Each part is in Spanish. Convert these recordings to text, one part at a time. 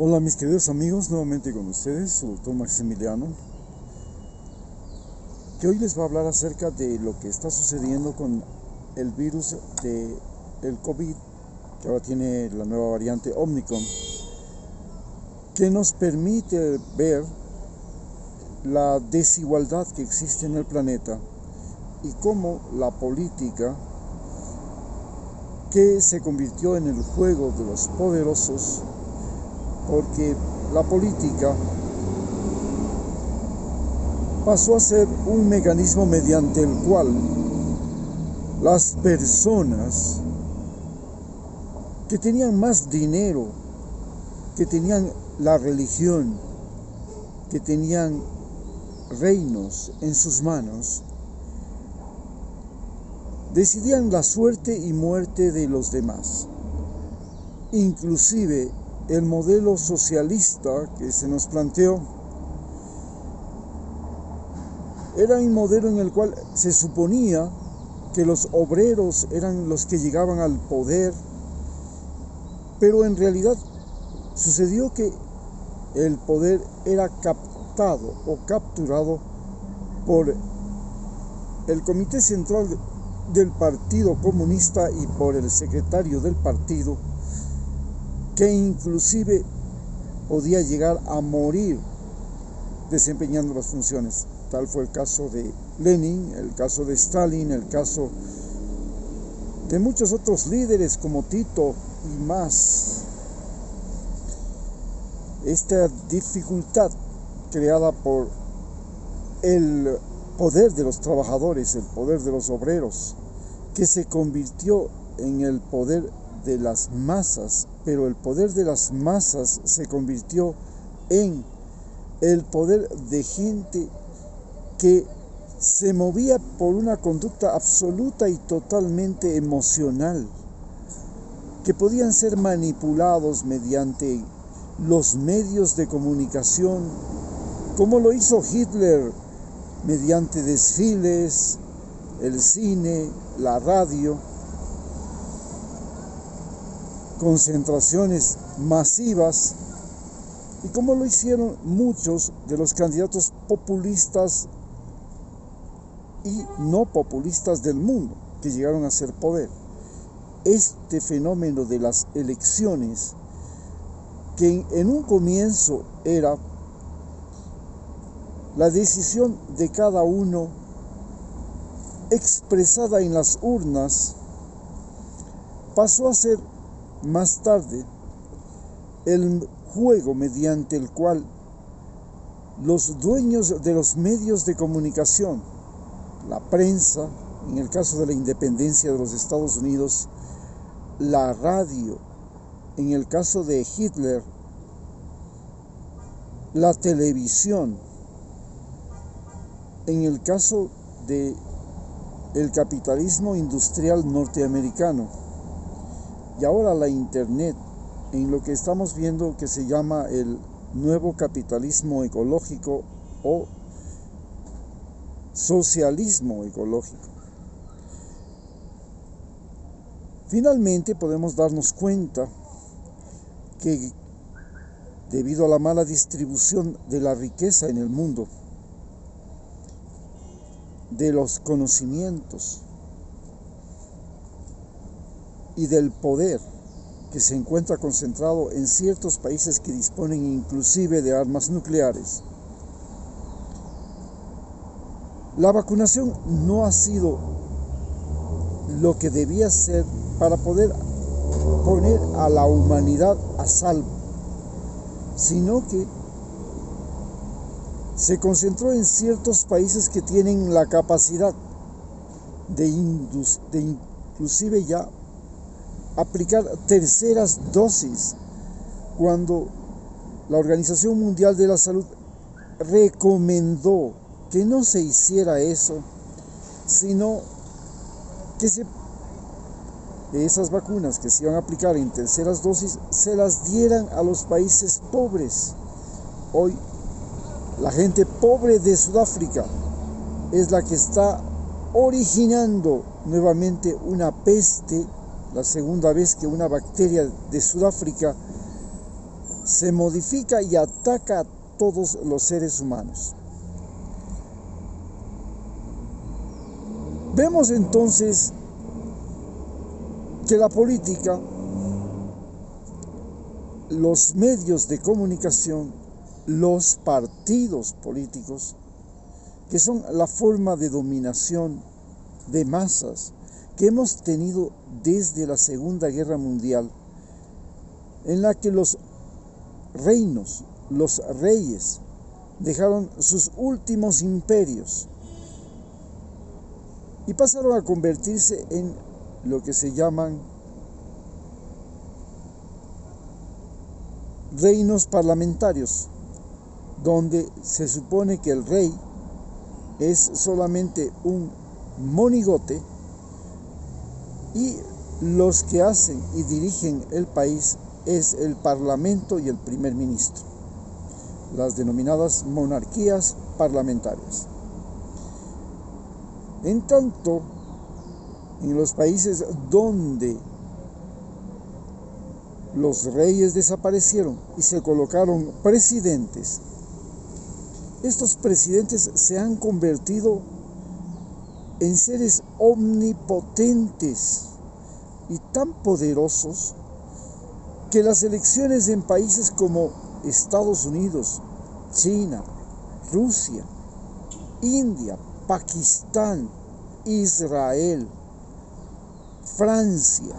Hola mis queridos amigos, nuevamente con ustedes, su doctor Maximiliano, que hoy les va a hablar acerca de lo que está sucediendo con el virus del COVID, que ahora tiene la nueva variante Omicron, que nos permite ver la desigualdad que existe en el planeta y cómo la política, que se convirtió en el juego de los poderosos, porque la política pasó a ser un mecanismo mediante el cual las personas que tenían más dinero, que tenían la religión, que tenían reinos en sus manos, decidían la suerte y muerte de los demás. Inclusive el modelo socialista que se nos planteó era un modelo en el cual se suponía que los obreros eran los que llegaban al poder, pero en realidad sucedió que el poder era captado o capturado por el Comité Central del Partido Comunista y por el secretario del partido, que inclusive podía llegar a morir desempeñando las funciones. Tal fue el caso de Lenin, el caso de Stalin, el caso de muchos otros líderes como Tito y más. Esta dificultad creada por el poder de los trabajadores, el poder de los obreros, que se convirtió en el poder de las masas, pero el poder de las masas se convirtió en el poder de gente que se movía por una conducta absoluta y totalmente emocional, que podían ser manipulados mediante los medios de comunicación, como lo hizo Hitler, mediante desfiles, el cine, la radio, concentraciones masivas, y como lo hicieron muchos de los candidatos populistas y no populistas del mundo que llegaron a ser poder. Este fenómeno de las elecciones, que en un comienzo era la decisión de cada uno expresada en las urnas, pasó a ser más tarde el juego mediante el cual los dueños de los medios de comunicación, la prensa, en el caso de la independencia de los Estados Unidos, la radio, en el caso de Hitler, la televisión, en el caso de el capitalismo industrial norteamericano, y ahora la internet, en lo que estamos viendo que se llama el nuevo capitalismo ecológico o socialismo ecológico. Finalmente podemos darnos cuenta que debido a la mala distribución de la riqueza en el mundo, de los conocimientos y del poder que se encuentra concentrado en ciertos países que disponen inclusive de armas nucleares, la vacunación no ha sido lo que debía ser para poder poner a la humanidad a salvo, sino que se concentró en ciertos países que tienen la capacidad de inclusive ya aplicar terceras dosis, cuando la Organización Mundial de la Salud recomendó que no se hiciera eso, sino que esas vacunas que se iban a aplicar en terceras dosis se las dieran a los países pobres. Hoy la gente pobre de Sudáfrica es la que está originando nuevamente una peste, la segunda vez que una bacteria de Sudáfrica se modifica y ataca a todos los seres humanos. Vemos entonces que la política, los medios de comunicación, los partidos políticos, que son la forma de dominación de masas que hemos tenido desde la Segunda Guerra Mundial, en la que los reinos, los reyes, dejaron sus últimos imperios y pasaron a convertirse en lo que se llaman reinos parlamentarios, donde se supone que el rey es solamente un monigote y los que hacen y dirigen el país es el parlamento y el primer ministro, las denominadas monarquías parlamentarias. En tanto, en los países donde los reyes desaparecieron y se colocaron presidentes, estos presidentes se han convertido en seres omnipotentes y tan poderosos que las elecciones en países como Estados Unidos, China, Rusia, India, Pakistán, Israel, Francia,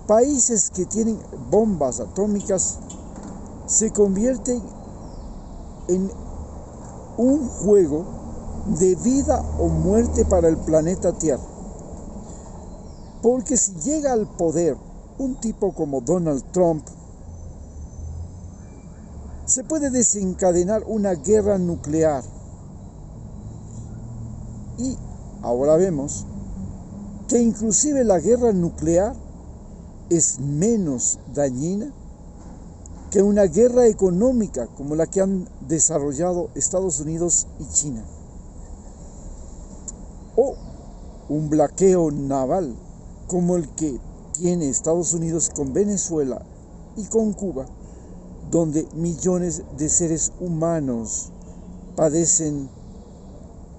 países que tienen bombas atómicas, se convierten en un juego de vida o muerte para el planeta Tierra. Porque si llega al poder un tipo como Donald Trump, se puede desencadenar una guerra nuclear. Y ahora vemos que inclusive la guerra nuclear es menos dañina que una guerra económica como la que han desarrollado Estados Unidos y China, o un bloqueo naval como el que tiene Estados Unidos con Venezuela y con Cuba, donde millones de seres humanos padecen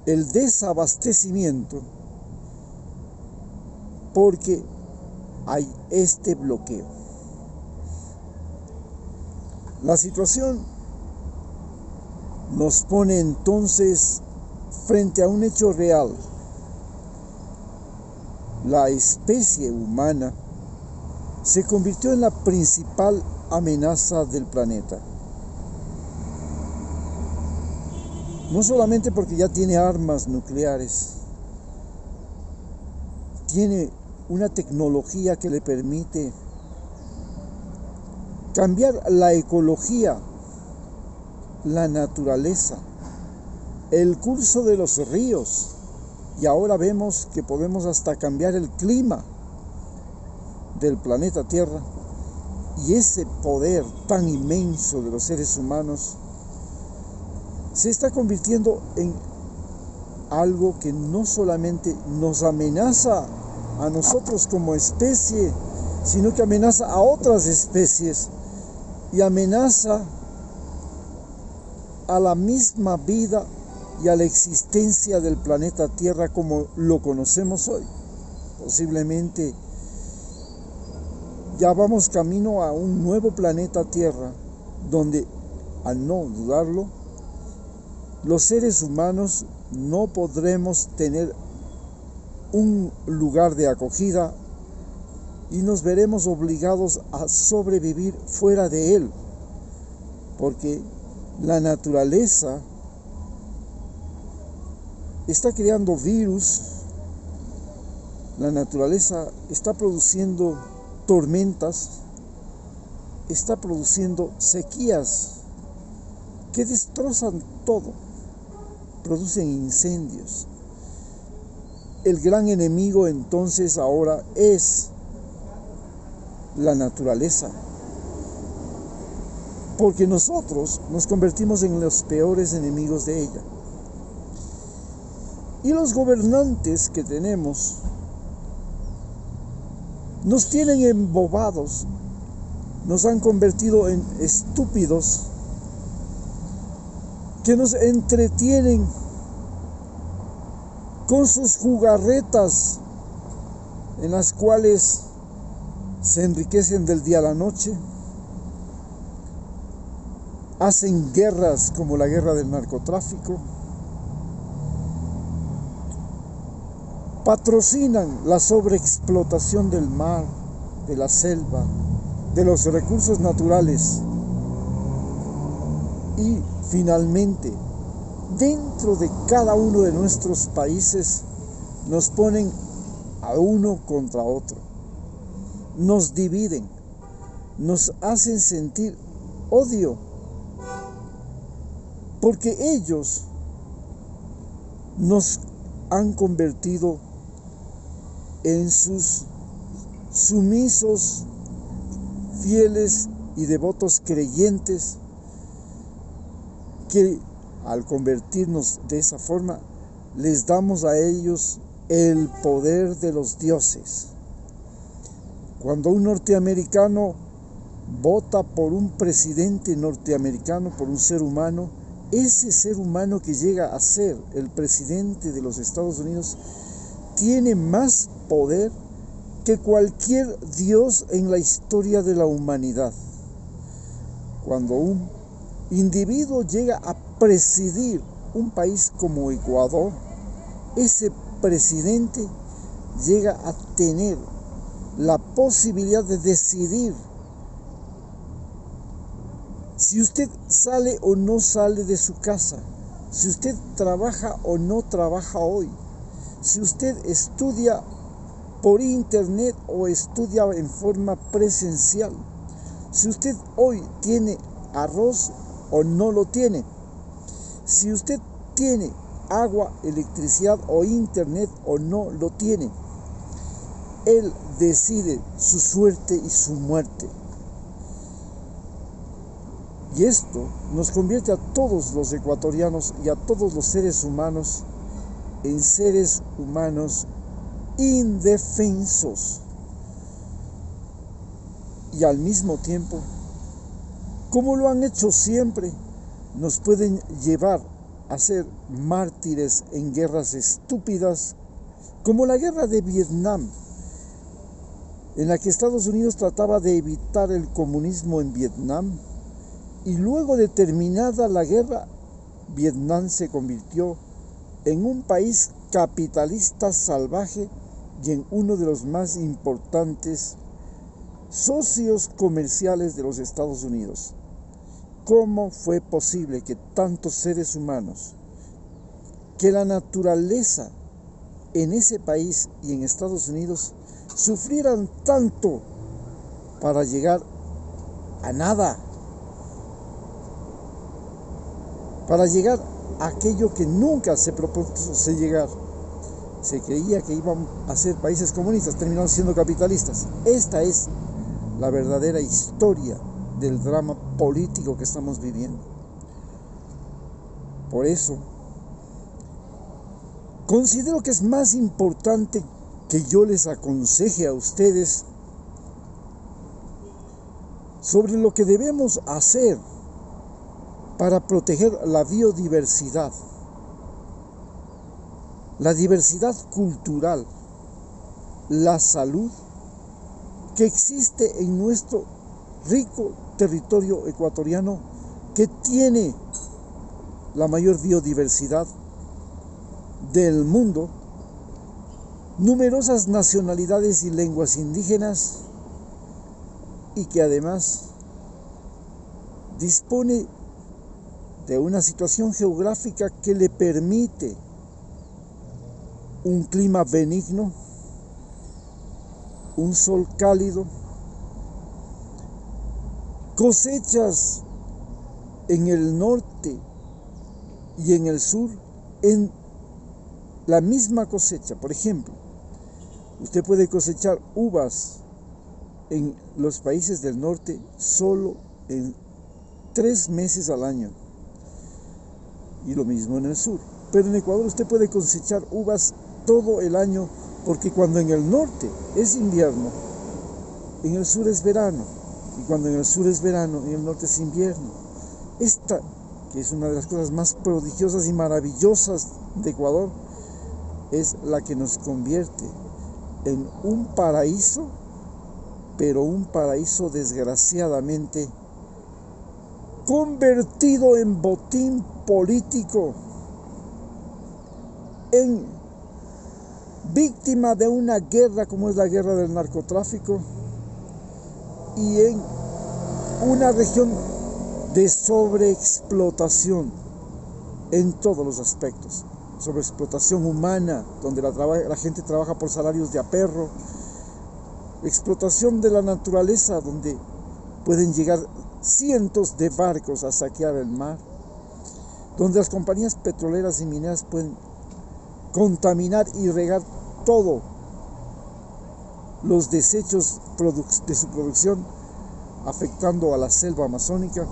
el desabastecimiento porque hay este bloqueo. La situación nos pone entonces frente a un hecho real. La especie humana se convirtió en la principal amenaza del planeta. No solamente porque ya tiene armas nucleares, tiene una tecnología que le permite cambiar la ecología, la naturaleza, el curso de los ríos, y ahora vemos que podemos hasta cambiar el clima del planeta Tierra. Y ese poder tan inmenso de los seres humanos se está convirtiendo en algo que no solamente nos amenaza a nosotros como especie, sino que amenaza a otras especies y amenaza a la misma vida y a la existencia del planeta Tierra como lo conocemos hoy. Posiblemente ya vamos camino a un nuevo planeta Tierra, donde, a no dudarlo, los seres humanos no podremos tener un lugar de acogida y nos veremos obligados a sobrevivir fuera de él, porque la naturaleza está creando virus, la naturaleza está produciendo tormentas, está produciendo sequías que destrozan todo, producen incendios. El gran enemigo entonces ahora es la naturaleza, porque nosotros nos convertimos en los peores enemigos de ella. Y los gobernantes que tenemos nos tienen embobados nos han convertido en estúpidos que nos entretienen con sus jugarretas en las cuales se enriquecen del día a la noche, hacen guerras como la guerra del narcotráfico, patrocinan la sobreexplotación del mar, de la selva, de los recursos naturales y finalmente dentro de cada uno de nuestros países nos ponen a uno contra otro, nos dividen, nos hacen sentir odio, porque ellos nos han convertido en sus sumisos, fieles y devotos creyentes, que al convertirnos de esa forma les damos a ellos el poder de los dioses. Cuando un norteamericano vota por un presidente norteamericano, por un ser humano, ese ser humano que llega a ser el presidente de los Estados Unidos tiene más poder que cualquier dios en la historia de la humanidad. Cuando un individuo llega a presidir un país como Ecuador, ese presidente llega a tener la posibilidad de decidir si usted sale o no sale de su casa, si usted trabaja o no trabaja hoy, si usted estudia por internet o estudia en forma presencial, si usted hoy tiene arroz o no lo tiene, si usted tiene agua, electricidad o internet o no lo tiene. Él decide su suerte y su muerte. Y esto nos convierte a todos los ecuatorianos y a todos los seres humanos en seres humanos indefensos. Y al mismo tiempo, como lo han hecho siempre, nos pueden llevar a ser mártires en guerras estúpidas, como la guerra de Vietnam, en la que Estados Unidos trataba de evitar el comunismo en Vietnam, y luego de terminada la guerra, Vietnam se convirtió en un país capitalista salvaje y en uno de los más importantes socios comerciales de los Estados Unidos. ¿Cómo fue posible que tantos seres humanos, que la naturaleza en ese país y en Estados Unidos sufrieran tanto para llegar a nada? Para llegar a aquello que nunca se propuso llegar. Se creía que iban a ser países comunistas, terminaron siendo capitalistas. Esta es la verdadera historia del drama político que estamos viviendo. Por eso, considero que es más importante que yo les aconseje a ustedes sobre lo que debemos hacer para proteger la biodiversidad, la diversidad cultural, la salud que existe en nuestro rico territorio ecuatoriano, que tiene la mayor biodiversidad del mundo, numerosas nacionalidades y lenguas indígenas, y que además dispone de una situación geográfica que le permite un clima benigno, un sol cálido, cosechas en el norte y en el sur en la misma cosecha. Por ejemplo, usted puede cosechar uvas en los países del norte solo en 3 meses al año, y lo mismo en el sur. Pero en Ecuador usted puede cosechar uvas todo el año, porque cuando en el norte es invierno, en el sur es verano. Y cuando en el sur es verano, en el norte es invierno. Esta, que es una de las cosas más prodigiosas y maravillosas de Ecuador, es la que nos convierte en un paraíso, pero un paraíso desgraciadamente convertido en botín político, en víctima de una guerra como es la guerra del narcotráfico, y en una región de sobreexplotación en todos los aspectos. Sobreexplotación humana, donde la gente trabaja por salarios de a perro. Explotación de la naturaleza, donde pueden llegar cientos de barcos a saquear el mar. Donde las compañías petroleras y mineras pueden contaminar y regar todos los desechos de su producción, afectando a la selva amazónica,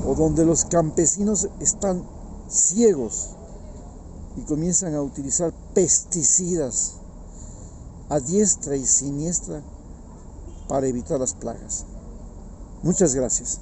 o donde los campesinos están ciegos y comienzan a utilizar pesticidas a diestra y siniestra para evitar las plagas. Muchas gracias.